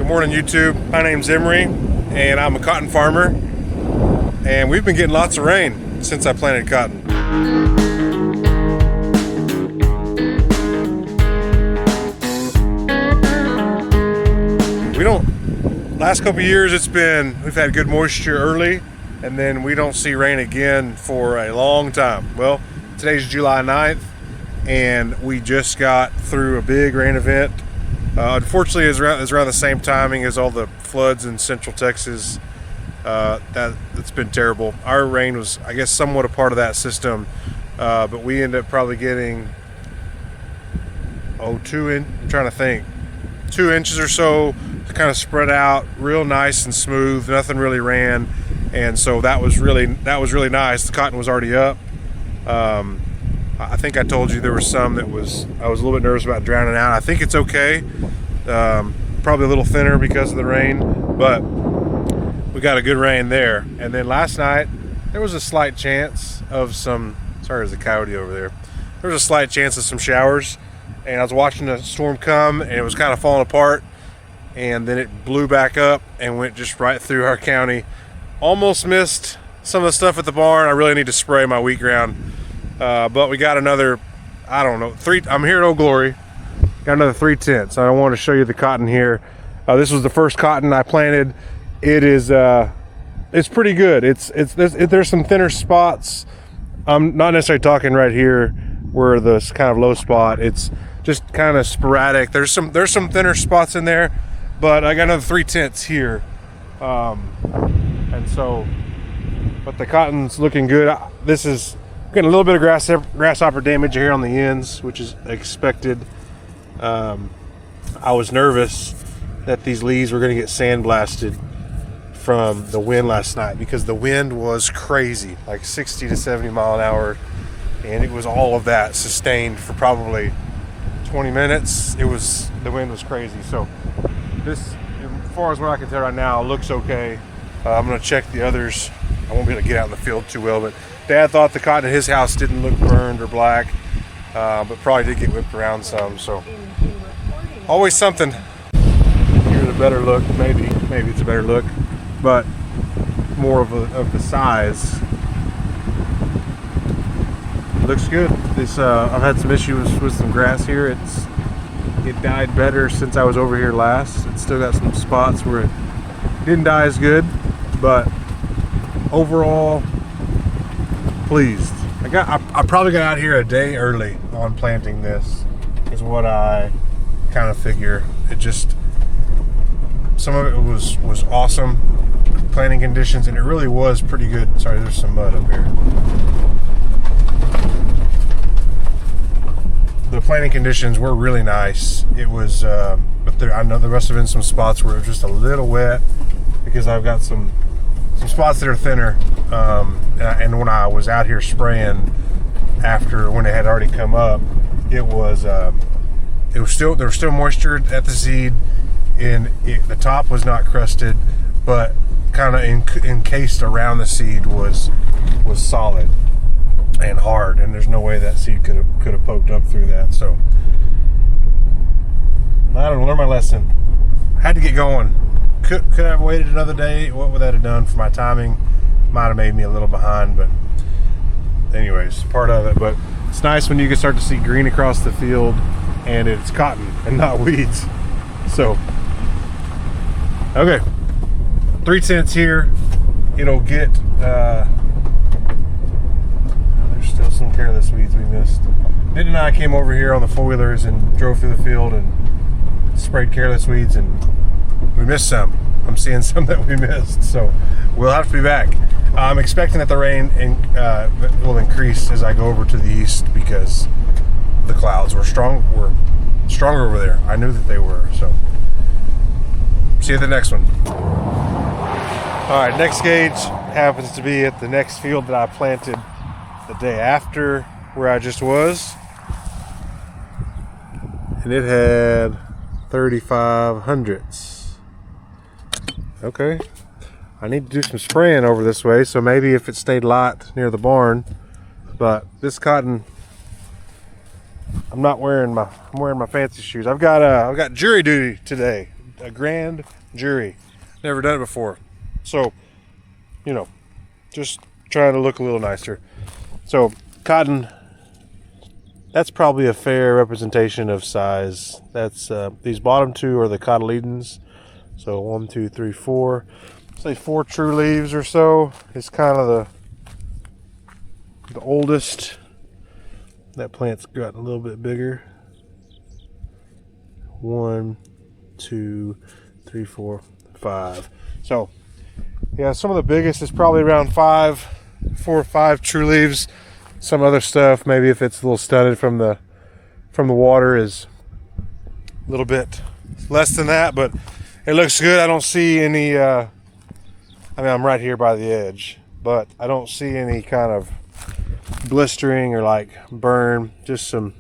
Good morning, YouTube. My name's Emery, and I'm a cotton farmer. And we've been getting lots of rain since I planted cotton. Last couple of years we've had good moisture early, and then we don't see rain again for a long time. Well, today's July 9th, and we just got through a big rain event. Unfortunately, it's around the same timing as all the floods in Central Texas. That's been terrible. Our rain was, I guess, somewhat a part of that system, but we ended up probably getting, I'm trying to think, 2 inches or so, kind of spread out, real nice and smooth. Nothing really ran, and so that was really nice. The cotton was already up. I think I told you there was some that I was a little bit nervous about drowning out. I think it's okay. Probably a little thinner because of the rain, but we got a good rain there. And then last night there was a slight chance of some. Sorry, there's a coyote over there. There was a slight chance of some showers, and I was watching the storm come, and it was kind of falling apart. And then it blew back up and went just right through our county. Almost missed some of the stuff at the barn. I really need to spray my wheat ground. But we got another, I don't know, I'm here at Old Glory. Got another 3 tenths. I want to show you the cotton here. This was the first cotton I planted. It's pretty good. There's some thinner spots. I'm not necessarily talking right here where this kind of low spot. It's just kind of sporadic. There's some thinner spots in there. But I got another 3 tenths here, and so, but the cotton's looking good. This is getting a little bit of grasshopper damage here on the ends, which is expected. I was nervous that these leaves were going to get sandblasted from the wind last night, because the wind was crazy, like 60 to 70 mile an hour, and it was all of that sustained for probably 20 minutes. The wind was crazy. So this, as far as what I can tell right now, looks okay. I'm going to check the others. I won't be able to get out in the field too well, but Dad thought the cotton at his house didn't look burned or black, but probably did get whipped around some. So always something. Here's a better look. Maybe it's a better look, but more of the size. Looks good. This I've had some issues with some grass here. It died better since I was over here last. It's still got some spots where it didn't die as good, but overall pleased. I probably got out here a day early on planting this, is what I kind of figure. Some of it was awesome planting conditions, and it really was pretty good. Sorry, there's some mud up here. The planting conditions were really nice. It was, but I know there must have been some spots where it was just a little wet, because I've got some spots that are thinner. And when I was out here spraying when it had already come up, there was still moisture at the seed, and the top was not crusted, but kind of encased around the seed was solid and hard, and there's no way that seed could have poked up through that. So I don't know, learn my lesson. Had to get going. Could I have waited another day? What would that have done for my timing? Might have made me a little behind, but anyways, part of it. But it's nice when you can start to see green across the field, and it's cotton and not weeds. So okay, 3 tenths here. It'll get still some careless weeds we missed. Ned and I came over here on the 4-wheelers and drove through the field and sprayed careless weeds, and we missed some. I'm seeing some that we missed, so we'll have to be back. I'm expecting that the rain will increase as I go over to the east, because the clouds were stronger over there. I knew that they were. So see you at the next one. All right, next gauge happens to be at the next field that I planted the day after where I just was, and it had 35 hundredths. Okay, I need to do some spraying over this way, so maybe if it stayed light near the barn. But this cotton, I'm wearing my fancy shoes. I've got jury duty today. a grand jury. Never done it before. So, you know, just trying to look a little nicer. So, cotton, that's probably a fair representation of size. That's these bottom two are the cotyledons. So 1, 2, 3, 4. Say 4 true leaves or so is kind of the oldest. That plant's gotten a little bit bigger. 1, 2, 3, 4, 5. So yeah, some of the biggest is probably around 4 or 5 true leaves. Some other stuff, maybe if it's a little stunted from the water, is a little bit less than that, but it looks good. I don't see any I mean, I'm right here by the edge, but I don't see any kind of blistering or like burn, just some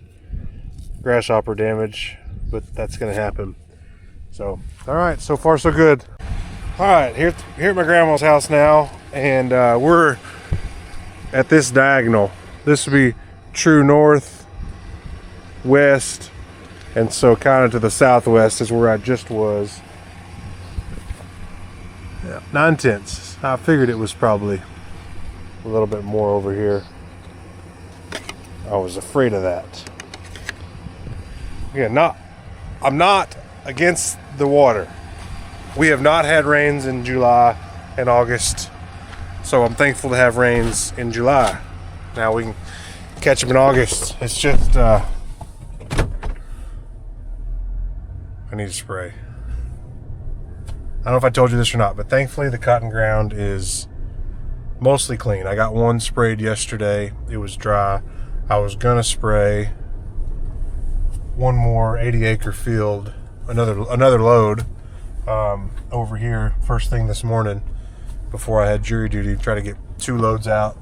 grasshopper damage, but that's gonna happen. So all right, so far so good. All right, here at my grandma's house now, and we're at this diagonal. This would be true north, west, and so kind of to the southwest is where I just was. Yeah, 9/10. I figured it was probably a little bit more over here. I was afraid of that. Again, I'm not against the water. We have not had rains in July and August, so I'm thankful to have rains in July. Now we can catch them in August. It's just I need to spray. I don't know if I told you this or not, but thankfully the cotton ground is mostly clean. I got one sprayed yesterday. It was dry. I was gonna spray one more 80-acre field, another load over here first thing this morning before I had jury duty, try to get 2 loads out,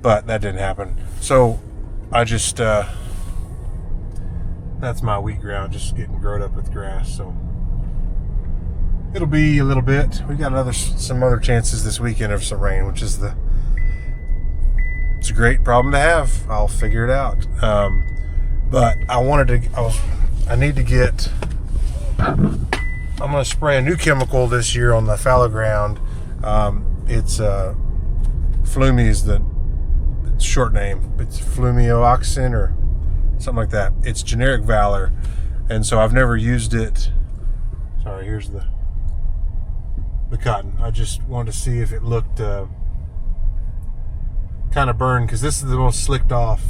but that didn't happen. So I just that's my wheat ground just getting grown up with grass, so it'll be a little bit. We got some other chances this weekend of some rain, which is it's a great problem to have. I'll figure it out. But I need to get, I'm going to spray a new chemical this year on the fallow ground. It's Flumi is the short name. It's flumioxin or something like that. It's generic Valor, and so I've never used it. Sorry, here's the cotton. I just wanted to see if it looked kind of burned, because this is the most slicked off.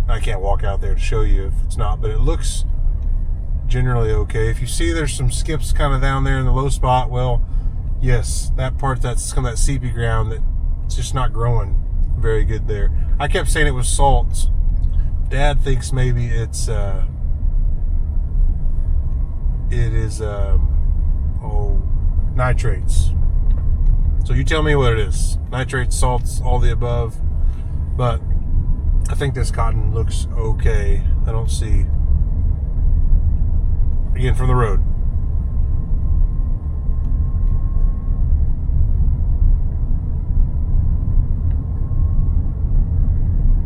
I can't walk out there to show you if it's not, but it looks generally okay. If you see there's some skips kind of down there in the low spot, well, yes, that part that's kind of that seepy ground that it's just not growing very good there. I kept saying it was salts. Dad thinks maybe it is nitrates. So you tell me what it is. Nitrates, salts, all the above. But I think this cotton looks okay. I don't see, again, from the road.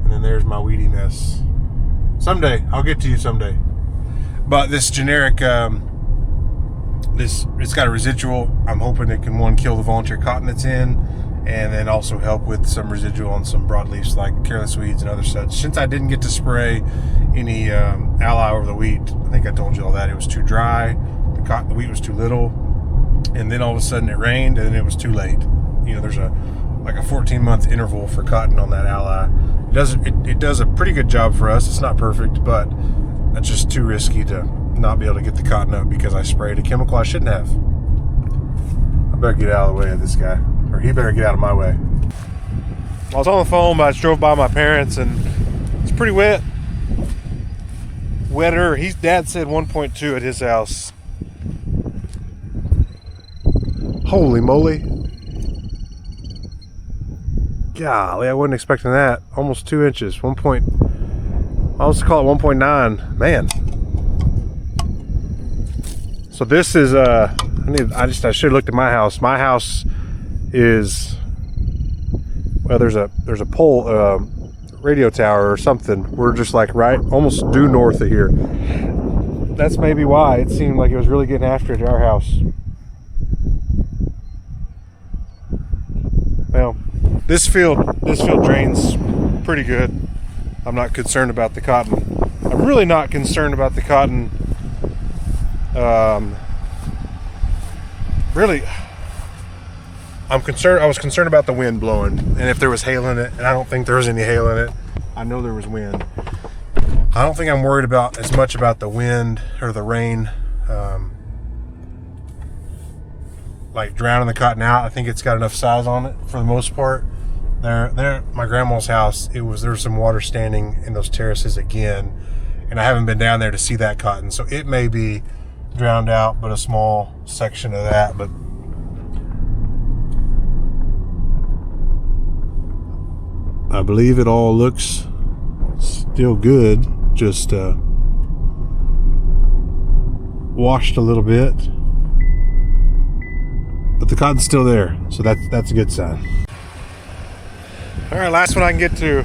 And then there's my weedy mess. Someday, I'll get to you someday. But this generic, it's got a residual. I'm hoping it can, one, kill the volunteer cotton it's in, and then also help with some residual on some broadleafs like careless weeds and other such. Since I didn't get to spray any ally over the wheat, I think I told you all that, it was too dry, the wheat was too little, and then all of a sudden it rained and then it was too late. You know, there's like a 14-month interval for cotton on that ally. It does a pretty good job for us. It's not perfect, but it's just too risky to not be able to get the cotton up because I sprayed a chemical I shouldn't have. I better get out of the way of this guy, or he better get out of my way. I was on the phone, but I just drove by my parents, and it's pretty wet. Wetter. Dad said 1.2 at his house. Holy moly. Golly, I wasn't expecting that. Almost 2 inches. I almost call it 1.9. Man. So this is I should have looked at my house. My house is, well, there's a pole radio tower or something. We're just like right almost due north of here. that's maybe why it seemed like it was really getting after it at our house. Well, this field drains pretty good. I'm not concerned about the cotton. I'm really not concerned about the cotton. Really, I was concerned about the wind blowing and if there was hail in it, and I don't think there was any hail in it. I know there was wind. I don't think I'm worried about as much about the wind or the rain, like drowning the cotton out. I think it's got enough size on it for the most part. There, my grandma's house, there was some water standing in those terraces again, and I haven't been down there to see that cotton, so it may be drowned out, but a small section of that. But I believe it all looks still good, just washed a little bit, but the cotton's still there, so that's a good sign. All right, last one I can get to.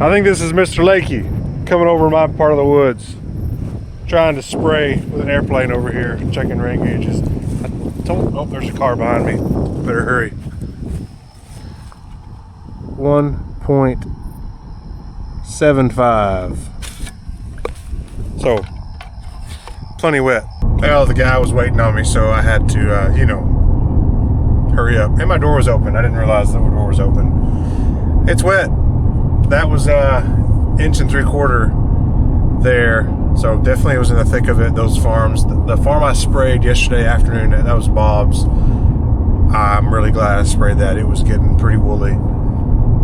I think this is Mr. Lakey coming over my part of the woods, trying to spray with an airplane over here, checking rain gauges. Oh, there's a car behind me. Better hurry. 1.75. So, plenty wet. Well, the guy was waiting on me, so I had to, hurry up. And my door was open. I didn't realize the door was open. It's wet. That was 1 3/4 inches there. So definitely it was in the thick of it, those farms. The farm I sprayed yesterday afternoon, that was Bob's. I'm really glad I sprayed that. It was getting pretty woolly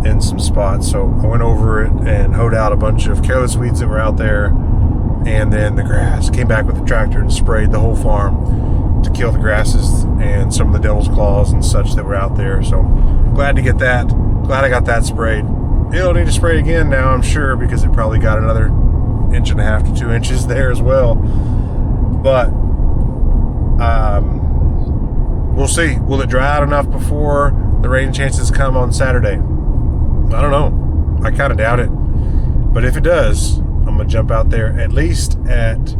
in some spots. So I went over it and hoed out a bunch of careless weeds that were out there. And then the grass. Came back with the tractor and sprayed the whole farm to kill the grasses and some of the devil's claws and such that were out there. So glad to get that. Glad I got that sprayed. It'll need to spray again now, I'm sure, because it probably got another 1.5 to 2 inches there as well. But we'll see. Will it dry out enough before the rain chances come on Saturday? I don't know. I kind of doubt it. But if it does, I'm gonna jump out there at least at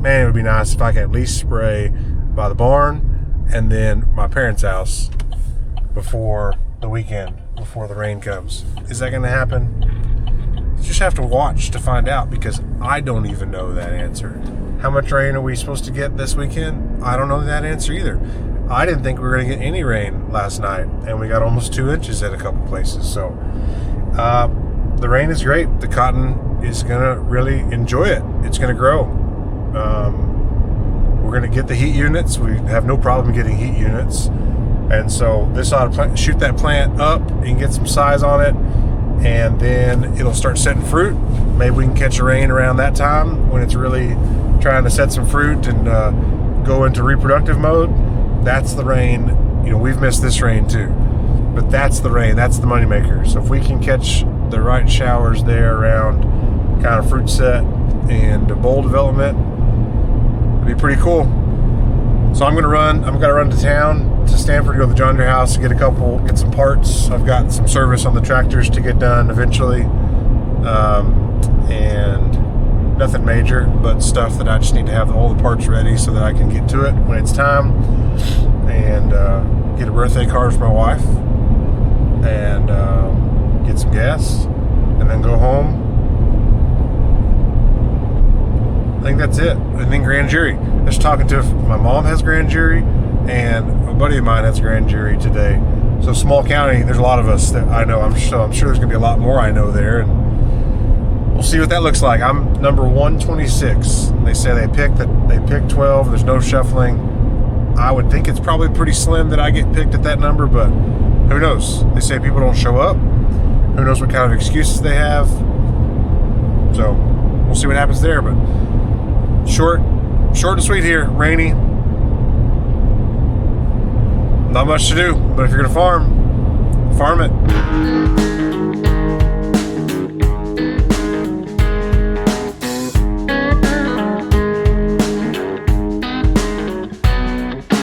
man, it would be nice if I could at least spray by the barn and then my parents' house before the weekend, before the rain comes. Is that going to happen? You just have to watch to find out, because I don't even know that answer. How much rain are we supposed to get this weekend? I don't know that answer either. I didn't think we were going to get any rain last night, and we got almost 2 inches at a couple places. So the rain is great. The cotton is going to really enjoy it. It's going to grow. We're going to get the heat units. We have no problem getting heat units, and so this ought to shoot that plant up and get some size on it, and then it'll start setting fruit. Maybe we can catch a rain around that time when it's really trying to set some fruit and go into reproductive mode. That's the rain. We've missed this rain too, but that's the rain. That's the moneymaker. So if we can catch the right showers there around kind of fruit set and bowl development, it'd be pretty cool. So I'm gonna run to town to Stanford, go to the John Deere house to get some parts. I've got some service on the tractors to get done eventually, and nothing major, but stuff that I just need to have all the parts ready so that I can get to it when it's time, and get a birthday card for my wife, and get some gas, and then go home. I think that's it. And then grand jury. Just talking to my mom has grand jury, and a buddy of mine has grand jury today. So small county, there's a lot of us that I know. I'm sure there's gonna be a lot more I know there, and we'll see what that looks like. I'm number 126. They say they pick 12. There's no shuffling. I would think it's probably pretty slim that I get picked at that number, but who knows? They say people don't show up. Who knows what kind of excuses they have? So we'll see what happens there. But short and sweet here. Rainy. Not much to do, but if you're gonna farm it.